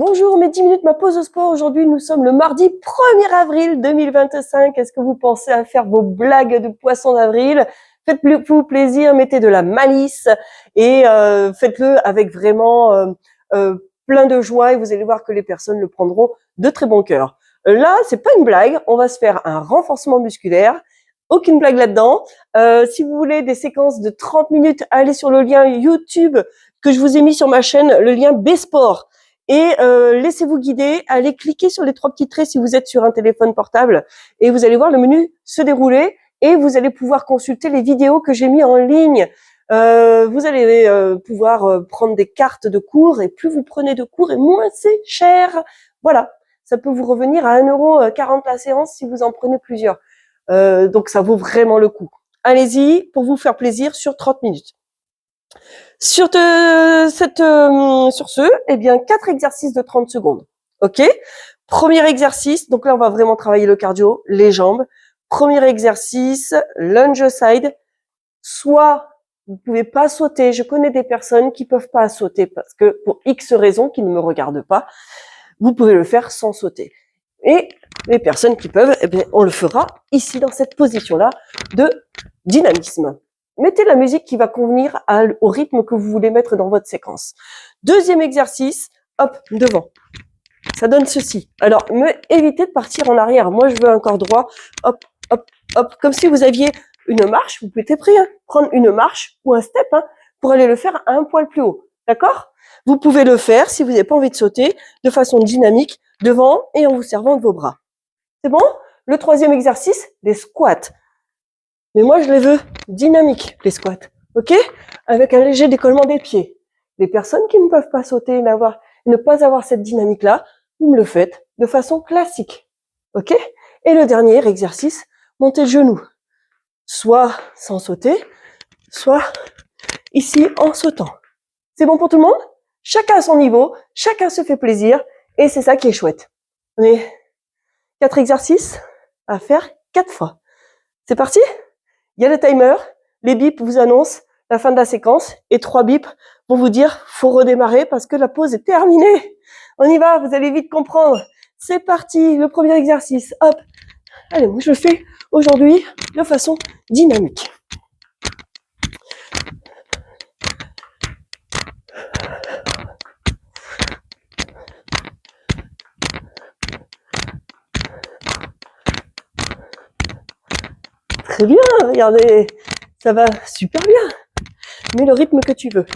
Bonjour, mes 10 minutes, ma pause au sport. Aujourd'hui, nous sommes le mardi 1er avril 2025. Est-ce que vous pensez à faire vos blagues de poisson d'avril? Faites-vous plaisir, mettez de la malice et faites-le avec vraiment plein de joie et vous allez voir que les personnes le prendront de très bon cœur. Là, c'est pas une blague, on va se faire un renforcement musculaire. Aucune blague là-dedans. Si vous voulez des séquences de 30 minutes, allez sur le lien YouTube que je vous ai mis sur ma chaîne, le lien B-Sport. Et laissez-vous guider, allez cliquer sur les 3 petits traits si vous êtes sur un téléphone portable et vous allez voir le menu se dérouler et vous allez pouvoir consulter les vidéos que j'ai mis en ligne. Vous allez pouvoir prendre des cartes de cours et plus vous prenez de cours et moins c'est cher. Voilà, ça peut vous revenir à 1,40 € la séance si vous en prenez plusieurs. Donc ça vaut vraiment le coup. Allez-y pour vous faire plaisir sur 30 minutes. Sur ce, eh bien, 4 exercices de 30 secondes. OK? Premier exercice, donc là, on va vraiment travailler le cardio, les jambes. Premier exercice, lunge side. Soit, vous pouvez pas sauter. Je connais des personnes qui peuvent pas sauter parce que, pour X raisons, qui ne me regardent pas, vous pouvez le faire sans sauter. Et les personnes qui peuvent, eh bien, on le fera ici, dans cette position-là de dynamisme. Mettez la musique qui va convenir au rythme que vous voulez mettre dans votre séquence. Deuxième exercice, hop, devant. Ça donne ceci. Alors, évitez de partir en arrière. Moi, je veux un corps droit. Hop, hop, hop. Comme si vous aviez une marche. Vous pouvez être prêt, prendre une marche ou un step pour aller le faire un poil plus haut. D'accord? Vous pouvez le faire, si vous n'avez pas envie de sauter, de façon dynamique, devant et en vous servant de vos bras. C'est bon? Le troisième exercice, les squats. Mais moi, je les veux dynamiques, les squats. OK? Avec un léger décollement des pieds. Les personnes qui ne peuvent pas sauter, ne pas avoir cette dynamique-là, vous me le faites de façon classique. OK? Et le dernier exercice, montez le genou. Soit sans sauter, soit ici en sautant. C'est bon pour tout le monde? Chacun à son niveau, chacun se fait plaisir et c'est ça qui est chouette. On est 4 exercices à faire 4 fois. C'est parti? Il y a le timer, les bips vous annoncent la fin de la séquence et 3 bips vont vous dire faut redémarrer parce que la pause est terminée. On y va, vous allez vite comprendre. C'est parti, le premier exercice. Hop. Allez, moi je le fais aujourd'hui de façon dynamique. Très bien, regardez, ça va super bien. Mets le rythme que tu veux.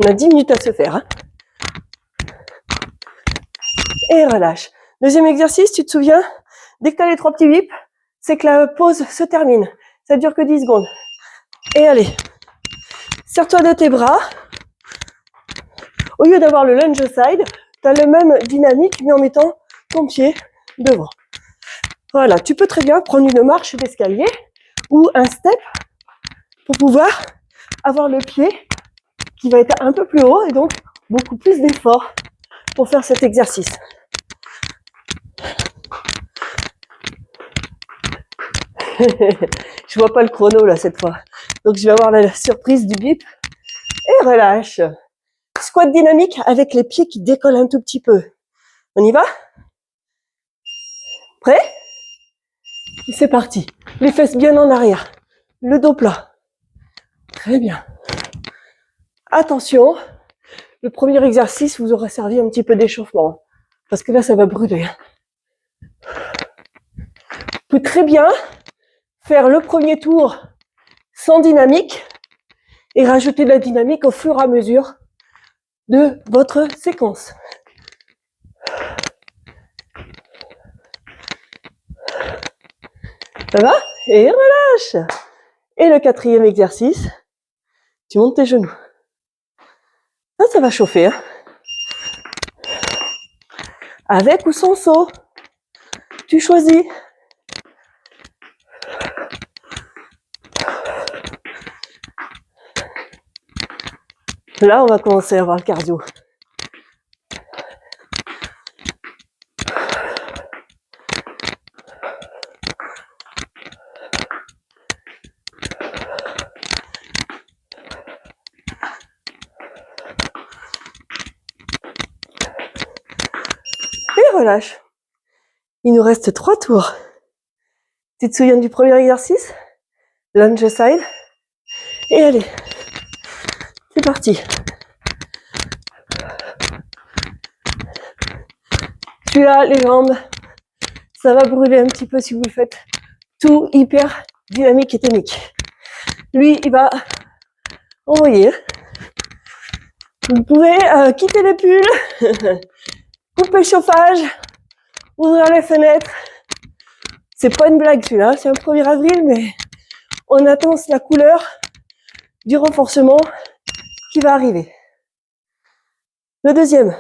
On a 10 minutes à se faire. Et relâche. Deuxième exercice, tu te souviens? Dès que tu as les 3 petits bips, c'est que la pause se termine. Ça dure que 10 secondes. Et allez, serre-toi de tes bras. Au lieu d'avoir le lunge side, tu as le même dynamique, mais en mettant ton pied devant. Voilà, tu peux très bien prendre une marche d'escalier ou un step pour pouvoir avoir le pied qui va être un peu plus haut et donc beaucoup plus d'effort pour faire cet exercice. Je vois pas le chrono là cette fois, donc je vais avoir la surprise du bip et relâche. Squat dynamique avec les pieds qui décollent un tout petit peu. On y va? Prêt? Et c'est parti. Les fesses bien en arrière, le dos plat. Très bien. Attention, le premier exercice vous aura servi un petit peu d'échauffement parce que là ça va brûler. Vous pouvez très bien faire le premier tour sans dynamique et rajouter de la dynamique au fur et à mesure de votre séquence. Ça va? Et relâche. Et le quatrième exercice, tu montes tes genoux. Ça va chauffer. Avec ou sans saut, tu choisis. Là, on va commencer à avoir le cardio. relâche. Il nous reste 3 tours. Tu te souviens du premier exercice? Lunge side. Et allez, c'est parti. Celui-là, les jambes, ça va brûler un petit peu si vous le faites. Tout hyper dynamique et tonique. Lui, il va envoyer. Vous pouvez quitter les pulls, couper le chauffage, ouvrir les fenêtres. C'est pas une blague celui-là, c'est un 1er avril, mais on attend la couleur du renforcement qui va arriver. Le deuxième.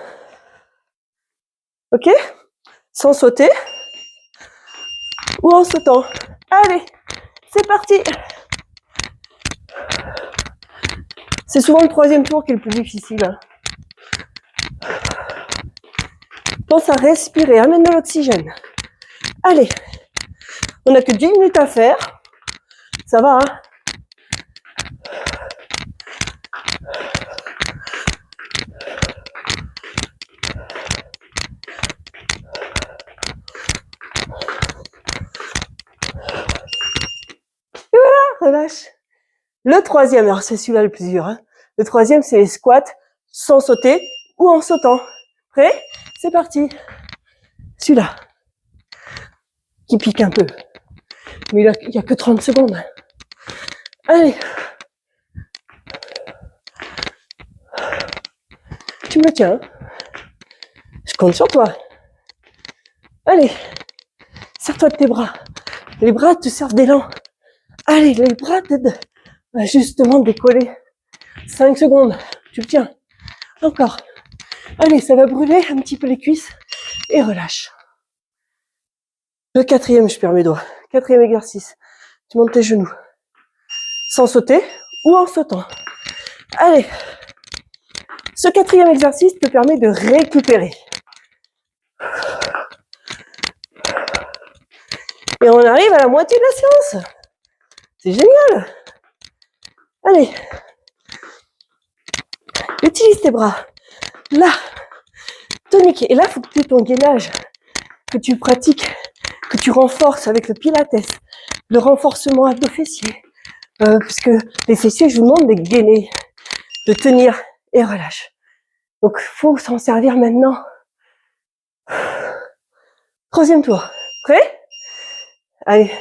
Ok? Sans sauter ou en sautant. Allez, c'est parti. C'est souvent le 3e tour qui est le plus difficile. Hein. Pense à respirer, amène de l'oxygène. Allez, on n'a que 10 minutes à faire. Ça va, hein? Relâche. Le 3e, alors c'est celui-là le plus dur. Hein. Le 3e, c'est les squats sans sauter ou en sautant. Prêt? C'est parti. Celui-là, qui pique un peu. Mais il n'y a que 30 secondes. Allez. Tu me tiens. Je compte sur toi. Allez. Serre-toi de tes bras. Les bras te servent d'élan. Allez, les bras t'aident à justement décoller. 5 secondes. Tu le tiens. Encore. Allez, ça va brûler un petit peu les cuisses. Et relâche. Le 4e, je perds mes doigts. 4e exercice. Tu montes tes genoux. Sans sauter ou en sautant. Allez. Ce 4e exercice te permet de récupérer. Et on arrive à la moitié de la séance. C'est génial. Allez. Utilise tes bras. Là. Tonique. Et là, il faut que tu aies ton gainage. Que tu pratiques. Que tu renforces avec le pilates. Le renforcement abdos-fessiers. Puisque les fessiers, je vous demande de gainer. De tenir et relâche. Donc, il faut s'en servir maintenant. 3e tour. Prêt? Allez,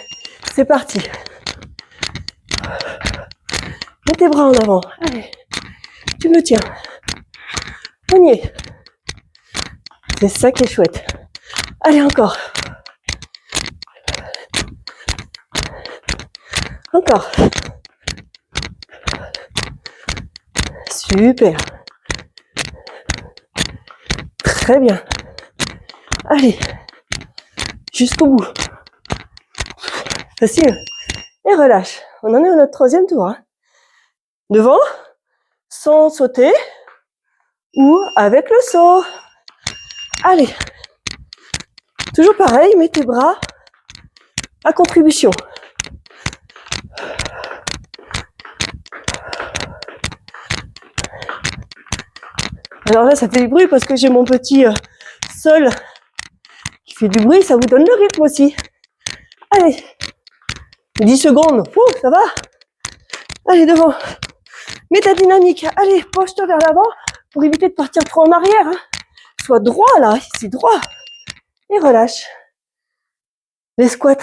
c'est parti. Mets tes bras en avant. Allez, tu me tiens. On y est. C'est ça qui est chouette. Allez, encore. Encore. Super. Très bien. Allez, jusqu'au bout. Facile. Et relâche. On en est à notre 3e tour. Hein. Devant, sans sauter ou avec le saut. Allez. Toujours pareil, mets tes bras à contribution. Alors là, ça fait du bruit parce que j'ai mon petit sol qui fait du bruit. Ça vous donne le rythme aussi. Allez. 10 secondes. Ouh, ça va. Allez, devant. Mets ta dynamique. Allez, penche-toi vers l'avant pour éviter de partir trop en arrière. Hein. Sois droit là, c'est droit. Et relâche. Les squats,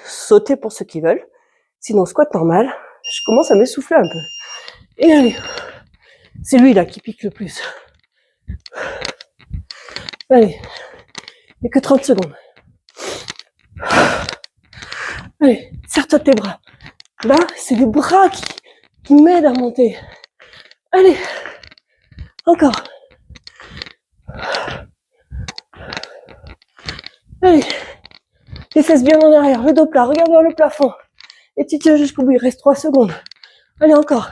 sauter pour ceux qui veulent. Sinon, squat normal. Je commence à m'essouffler un peu. Et allez. C'est lui là qui pique le plus. Allez. Il n'y a que 30 secondes. Allez, serre-toi de tes bras. Là, c'est les bras qui m'aident à monter. Allez. Encore. Allez. Les fesses bien en arrière, le dos plat, regarde vers le plafond. Et tu tiens jusqu'au bout, il reste 3 secondes. Allez, encore.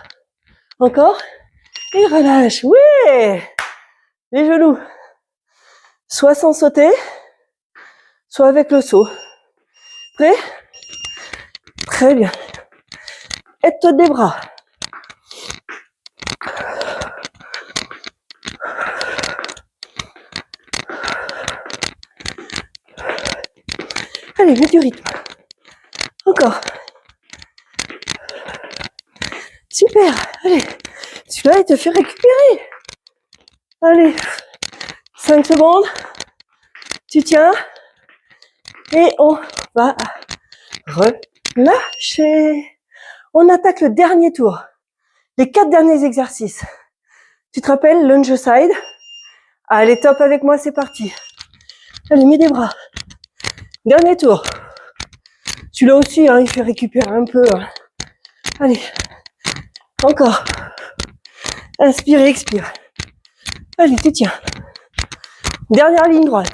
Encore. Et relâche. Oui. Les genoux. Soit sans sauter, soit avec le saut. Prêt? Très bien. Aide-toi des bras. Allez, mets du rythme. Encore. Super. Allez. Celui-là, il te fait récupérer. Allez. 5 secondes. Tu tiens. Et on va relâcher. On attaque le dernier tour. Les 4 derniers exercices. Tu te rappelles, lunge side. Allez, top avec moi, c'est parti. Allez, mets des bras. Dernier tour. Celui-là aussi, hein, il fait récupérer un peu. Allez. Encore. Inspire et expire. Allez, tu tiens. Dernière ligne droite.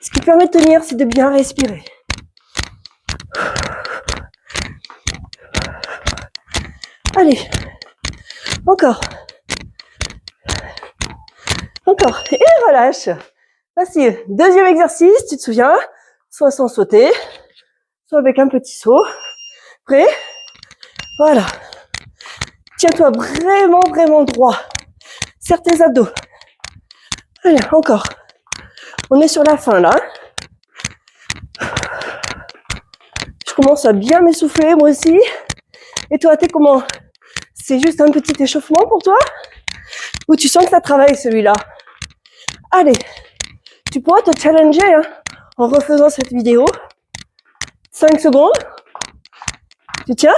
Ce qui permet de tenir, c'est de bien respirer. Allez. Encore. Encore. Et relâche. Facile. Deuxième exercice, tu te souviens? Soit sans sauter, soit avec un petit saut. Prêt? Voilà. Tiens-toi vraiment, vraiment droit. Serre tes abdos. Allez, encore. On est sur la fin, là. Je commence à bien m'essouffler, moi aussi. Et toi, t'es comment? C'est juste un petit échauffement pour toi? Ou tu sens que ça travaille, celui-là? Allez. Tu pourras te challenger hein, en refaisant cette vidéo. 5 secondes. Tu tiens.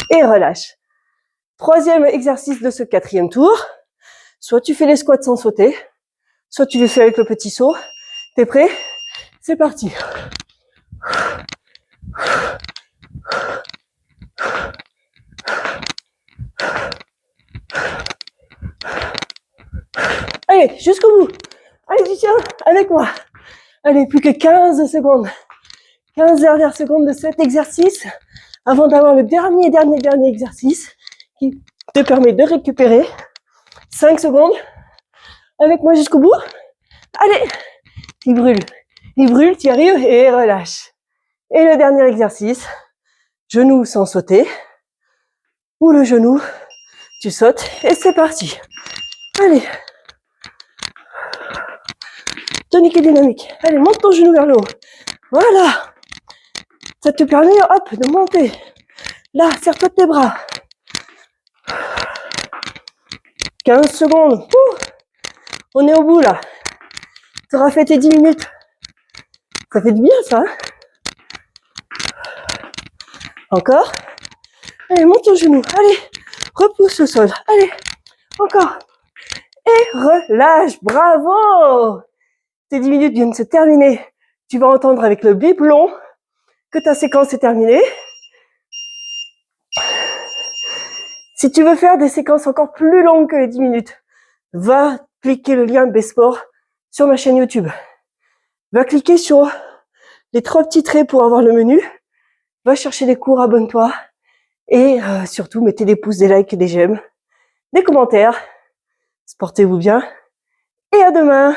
Et relâche. Troisième exercice de ce 4e tour. Soit tu fais les squats sans sauter, soit tu les fais avec le petit saut. T'es prêt? C'est parti. Allez, jusqu'au bout. Allez, tu tiens avec moi. Allez, plus que 15 secondes. 15 dernières secondes de cet exercice avant d'avoir le dernier exercice qui te permet de récupérer. 5 secondes. Avec moi jusqu'au bout. Allez, il brûle, tu y arrives et relâche. Et le dernier exercice, genou sans sauter, ou le genou, tu sautes et c'est parti. Allez. Tonique et dynamique. Allez, monte ton genou vers le haut. Voilà. Ça te permet, hop, de monter. Là, serre-toi de tes bras. 15 secondes. Ouh. On est au bout, là. Tu auras fait tes 10 minutes. Ça fait du bien, ça. Hein? Encore. Allez, monte ton genou. Allez, repousse le sol. Allez, encore. Et relâche. Bravo. Tes 10 minutes viennent de se terminer. Tu vas entendre avec le bip long que ta séquence est terminée. Si tu veux faire des séquences encore plus longues que les 10 minutes, va cliquer le lien B-Sport sur ma chaîne YouTube. Va cliquer sur les 3 petits traits pour avoir le menu. Va chercher les cours, abonne-toi. Et surtout, mettez des pouces, des likes, des j'aime, des commentaires. Portez-vous bien. Et à demain.